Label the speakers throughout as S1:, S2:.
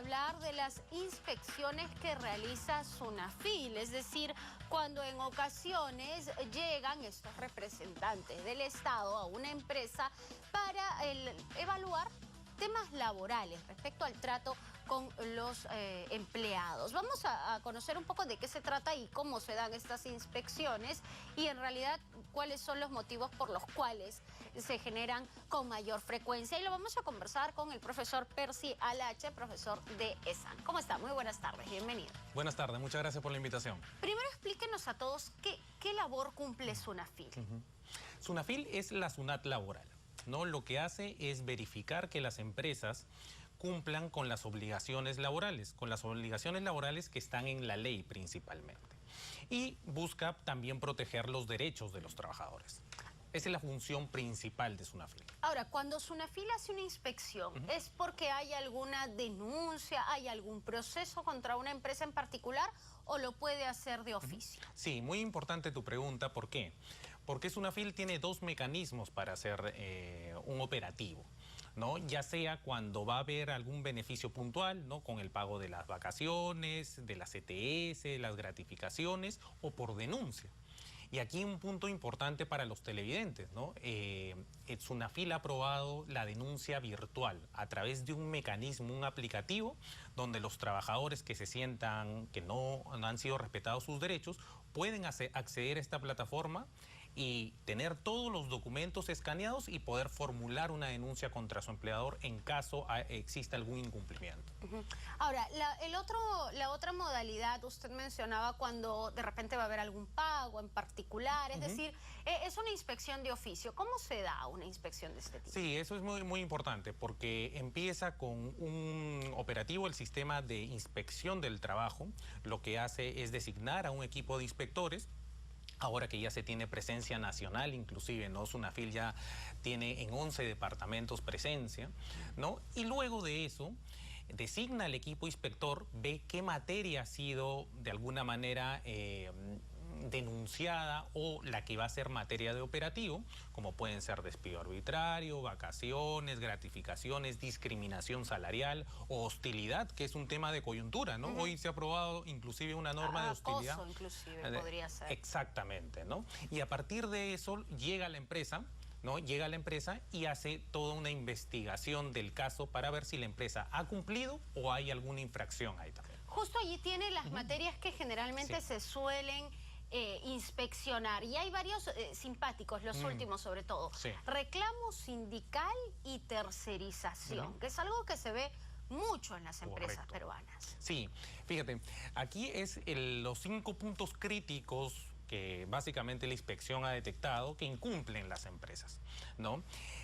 S1: hablar de las inspecciones que realiza SUNAFIL, es decir, cuando en ocasiones llegan estos representantes del Estado a una empresa para evaluar temas laborales respecto al trato con los empleados. Vamos a conocer un poco de qué se trata y cómo se dan estas inspecciones y en realidad cuáles son los motivos por los cuales se generan con mayor frecuencia. Y lo vamos a conversar con el profesor Percy Alache, profesor de ESAN. ¿Cómo está? Muy buenas tardes, bienvenido.
S2: Buenas tardes, muchas gracias por la invitación.
S1: Primero explíquenos a todos qué labor cumple SUNAFIL.
S2: SUNAFIL es la SUNAT laboral, ¿no? Lo que hace es verificar que las empresas cumplan con las obligaciones laborales, que están en la ley principalmente. Y busca también proteger los derechos de los trabajadores. Esa es la función principal de SUNAFIL.
S1: Ahora, cuando SUNAFIL hace una inspección, ¿es porque hay alguna denuncia, hay algún proceso contra una empresa en particular o lo puede hacer de oficio?
S2: Sí, muy importante tu pregunta. ¿Por qué? Porque SUNAFIL tiene dos mecanismos para hacer un operativo, ¿no? Ya sea cuando va a haber algún beneficio puntual, ¿no? Con el pago de las vacaciones, de las ETS, las gratificaciones o por denuncia. Y aquí un punto importante para los televidentes, ¿no? SUNAFIL ha aprobado la denuncia virtual a través de un mecanismo, un aplicativo, donde los trabajadores que se sientan que no han sido respetados sus derechos pueden acceder a esta plataforma y tener todos los documentos escaneados y poder formular una denuncia contra su empleador en caso exista algún incumplimiento.
S1: Ahora, la otra modalidad, usted mencionaba cuando de repente va a haber algún pago en particular, es decir, es una inspección de oficio. ¿Cómo se da una inspección de este tipo?
S2: Sí, eso es muy importante porque empieza con un operativo, el sistema de inspección del trabajo. Lo que hace es designar a un equipo de inspectores. Ahora que ya se tiene presencia nacional, inclusive, ¿no? SUNAFIL ya tiene en 11 departamentos presencia, ¿no? Y luego de eso, designa al equipo inspector, ve qué materia ha sido de alguna manera denunciada o la que va a ser materia de operativo, como pueden ser despido arbitrario, vacaciones, gratificaciones, discriminación salarial o hostilidad, que es un tema de coyuntura, ¿no? Hoy se ha aprobado inclusive una norma de hostilidad.
S1: Acoso, inclusive, podría ser.
S2: Exactamente, ¿no? Y a partir de eso llega la empresa, ¿no? Llega la empresa y hace toda una investigación del caso para ver si la empresa ha cumplido o hay alguna infracción ahí también.
S1: Justo allí tiene las materias que generalmente se suelen inspeccionar y hay varios simpáticos, los últimos sobre todo.
S2: Sí.
S1: Reclamo sindical y tercerización, que es algo que se ve mucho en las empresas peruanas.
S2: Sí, fíjate, aquí es los 5 puntos críticos que básicamente la inspección ha detectado que incumplen las empresas, ¿no?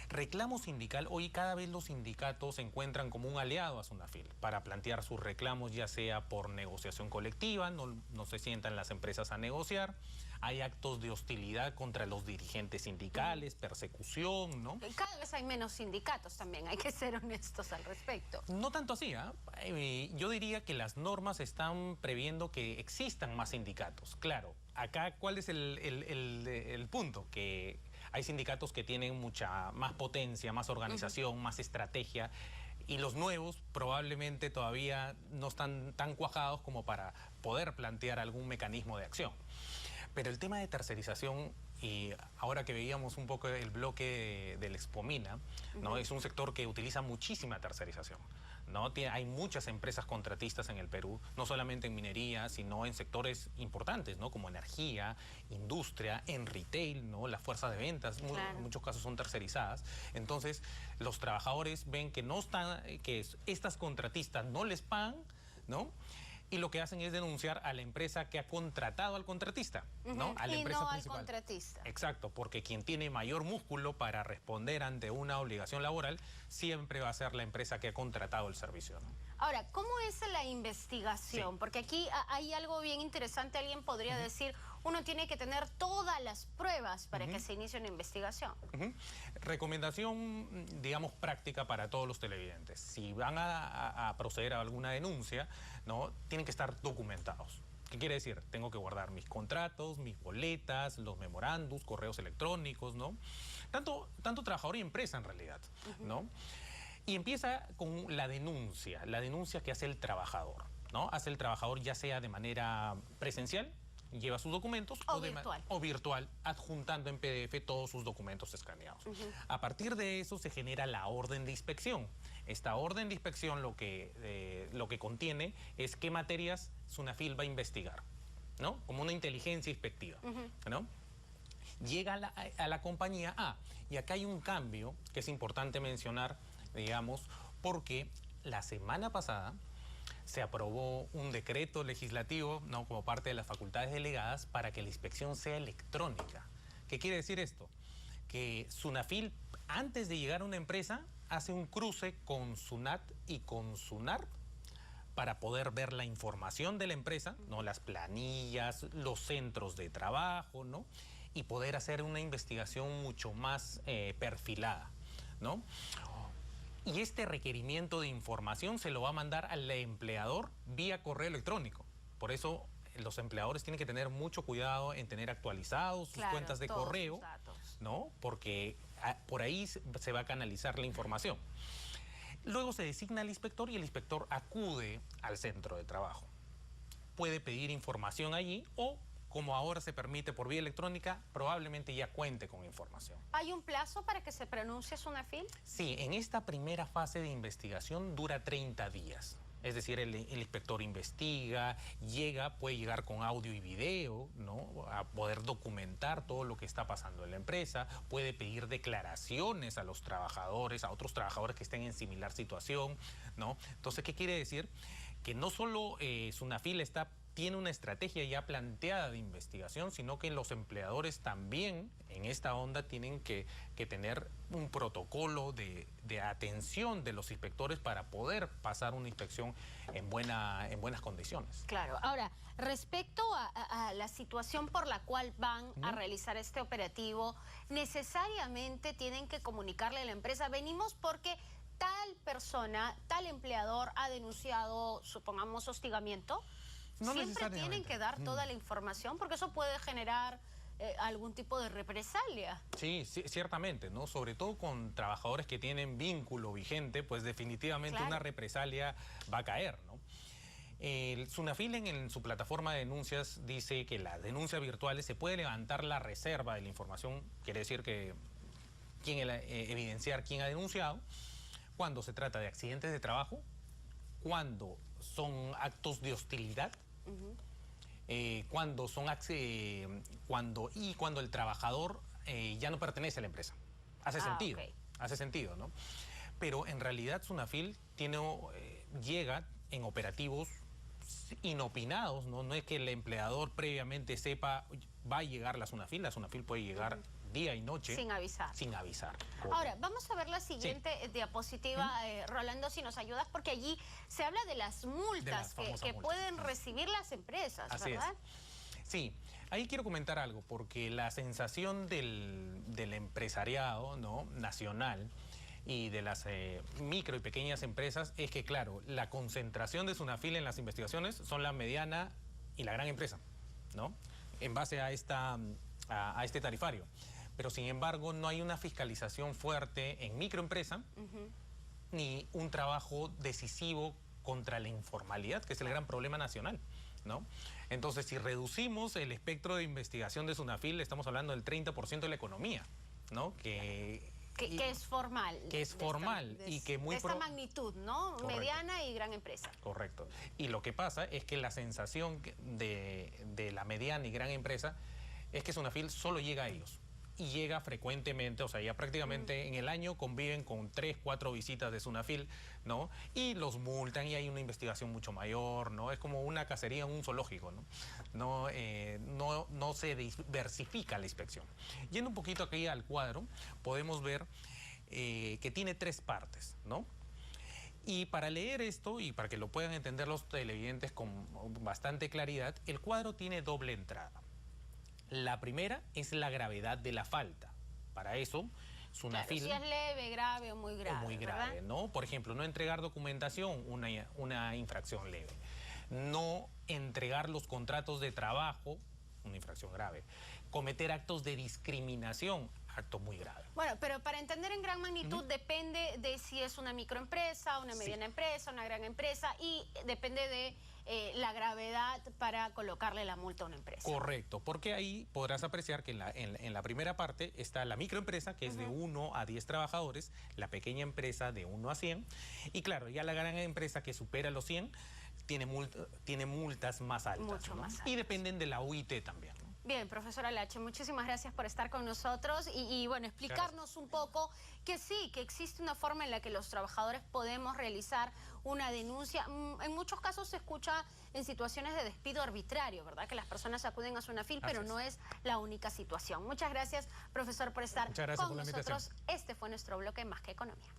S2: Reclamo sindical, hoy cada vez los sindicatos se encuentran como un aliado a SUNAFIL para plantear sus reclamos, ya sea por negociación colectiva, no se sientan las empresas a negociar, hay actos de hostilidad contra los dirigentes sindicales, persecución, ¿no?
S1: Cada vez hay menos sindicatos también, hay que ser honestos al respecto.
S2: No tanto así, yo diría que las normas están previendo que existan más sindicatos, claro. Acá, ¿cuál es el punto? Que hay sindicatos que tienen mucha más potencia, más organización, más estrategia, y los nuevos probablemente todavía no están tan cuajados como para poder plantear algún mecanismo de acción. Pero el tema de tercerización, y ahora que veíamos un poco el bloque del Expomina, ¿no? Es un sector que utiliza muchísima tercerización, ¿no? Hay muchas empresas contratistas en el Perú, no solamente en minería, sino en sectores importantes, ¿no? Como energía, industria, en retail, ¿no? Las fuerzas de ventas, en muchos casos son tercerizadas. Entonces, los trabajadores ven que estas contratistas no les pagan, ¿no? Y lo que hacen es denunciar a la empresa que ha contratado al contratista, ¿no? A la empresa principal.
S1: Al contratista.
S2: Exacto, porque quien tiene mayor músculo para responder ante una obligación laboral siempre va a ser la empresa que ha contratado el servicio, ¿no?
S1: Ahora, ¿cómo es la investigación? Porque aquí hay algo bien interesante. Alguien podría decir, uno tiene que tener todas las pruebas para que se inicie una investigación.
S2: Recomendación, digamos, práctica para todos los televidentes. Si van a proceder a alguna denuncia, ¿no? Tienen que estar documentados. ¿Qué quiere decir? Tengo que guardar mis contratos, mis boletas, los memorandos, correos electrónicos, ¿no? Tanto trabajador y empresa en realidad, ¿no? Y empieza con la denuncia que hace el trabajador, ¿no? Hace el trabajador ya sea de manera presencial, lleva sus documentos, o virtual, adjuntando en PDF todos sus documentos escaneados. A partir de eso se genera la orden de inspección. Esta orden de inspección lo que contiene es qué materias Sunafil va a investigar, ¿no? Como una inteligencia inspectiva, ¿no? Llega a la compañía A, y acá hay un cambio que es importante mencionar, digamos, porque la semana pasada se aprobó un decreto legislativo, ¿no?, como parte de las facultades delegadas para que la inspección sea electrónica. ¿Qué quiere decir esto? Que Sunafil, antes de llegar a una empresa, hace un cruce con SUNAT y con SUNAR para poder ver la información de la empresa, ¿no?, las planillas, los centros de trabajo, ¿no?, y poder hacer una investigación mucho más perfilada, ¿no? Y este requerimiento de información se lo va a mandar al empleador vía correo electrónico. Por eso los empleadores tienen que tener mucho cuidado en tener actualizados sus cuentas de correo, ¿no? Porque por ahí se va a canalizar la información. Luego se designa al inspector y el inspector acude al centro de trabajo. Puede pedir información allí o, como ahora se permite por vía electrónica, probablemente ya cuente con información.
S1: ¿Hay un plazo para que se pronuncie Sunafil?
S2: Sí, en esta primera fase de investigación dura 30 días. Es decir, el inspector investiga, puede llegar con audio y video, ¿no?, a poder documentar todo lo que está pasando en la empresa, puede pedir declaraciones a los trabajadores, a otros trabajadores que estén en similar situación, ¿no? Entonces, ¿qué quiere decir? Que no solo Sunafil tiene una estrategia ya planteada de investigación, sino que los empleadores también en esta onda tienen que tener un protocolo de atención de los inspectores para poder pasar una inspección en buenas condiciones.
S1: Claro. Ahora, respecto a la situación por la cual van a realizar este operativo, necesariamente tienen que comunicarle a la empresa, venimos porque tal persona, tal empleador ha denunciado, supongamos, hostigamiento.
S2: No
S1: siempre tienen que dar toda la información porque eso puede generar algún tipo de represalia.
S2: Sí, ciertamente, ¿no? Sobre todo con trabajadores que tienen vínculo vigente, pues definitivamente una represalia va a caer, ¿no? El Sunafil en su plataforma de denuncias dice que las denuncias virtuales se puede levantar la reserva de la información, quiere decir que evidenciar quién ha denunciado, cuando se trata de accidentes de trabajo, cuando son actos de hostilidad, cuando el trabajador ya no pertenece a la empresa. Hace sentido, ¿no? Pero en realidad Sunafil llega en operativos inopinados, ¿no? No es que el empleador previamente sepa, va a llegar la Sunafil puede llegar día y noche.
S1: Sin avisar.
S2: Sin avisar.
S1: Ahora, vamos a ver la siguiente diapositiva, Rolando, si nos ayudas, porque allí se habla de las multas que pueden recibir las empresas, ¿verdad?
S2: Sí, ahí quiero comentar algo, porque la sensación del empresariado, ¿no?, nacional y de las micro y pequeñas empresas es que, claro, la concentración de Sunafil en las investigaciones son la mediana y la gran empresa, ¿no?, en base a este tarifario. Pero sin embargo no hay una fiscalización fuerte en microempresa, ni un trabajo decisivo contra la informalidad, que es el gran problema nacional, ¿no? Entonces, si reducimos el espectro de investigación de Sunafil, estamos hablando del 30% de la economía, ¿no? Que
S1: es formal.
S2: Que es formal y que muy...
S1: De esta magnitud, ¿no?
S2: Correcto.
S1: Mediana y gran empresa.
S2: Correcto. Y lo que pasa es que la sensación de la mediana y gran empresa es que Sunafil solo llega a ellos. Y llega frecuentemente, o sea, ya prácticamente en el año conviven con 3, 4 visitas de Sunafil, ¿no? Y los multan y hay una investigación mucho mayor, ¿no? Es como una cacería en un zoológico, ¿no? No se diversifica la inspección. Yendo un poquito aquí al cuadro, podemos ver que tiene 3 partes, ¿no? Y para leer esto y para que lo puedan entender los televidentes con bastante claridad, el cuadro tiene doble entrada. La primera es la gravedad de la falta. Para eso, Sunafil...
S1: Claro, si es leve, grave o muy grave.
S2: O muy grave, ¿no? Por ejemplo, no entregar documentación, una infracción leve. No entregar los contratos de trabajo, una infracción grave. Cometer actos de discriminación acto muy grave.
S1: Bueno, pero para entender en gran magnitud depende de si es una microempresa, una mediana empresa, una gran empresa y depende de la gravedad para colocarle la multa a una empresa.
S2: Correcto, porque ahí podrás apreciar que en la primera parte está la microempresa, que es de 1 a 10 trabajadores, la pequeña empresa de 1 a 100, y claro, ya la gran empresa que supera los 100 tiene multas más altas.
S1: Mucho más altas.
S2: Y dependen de la UIT también, ¿no?
S1: Bien, profesora Lache, muchísimas gracias por estar con nosotros y bueno, explicarnos un poco que sí, que existe una forma en la que los trabajadores podemos realizar una denuncia. En muchos casos se escucha en situaciones de despido arbitrario, ¿verdad? Que las personas acuden a Sunafil, pero no es la única situación. Muchas gracias, profesor, por estar con nosotros. Este fue nuestro bloque Más que Economía.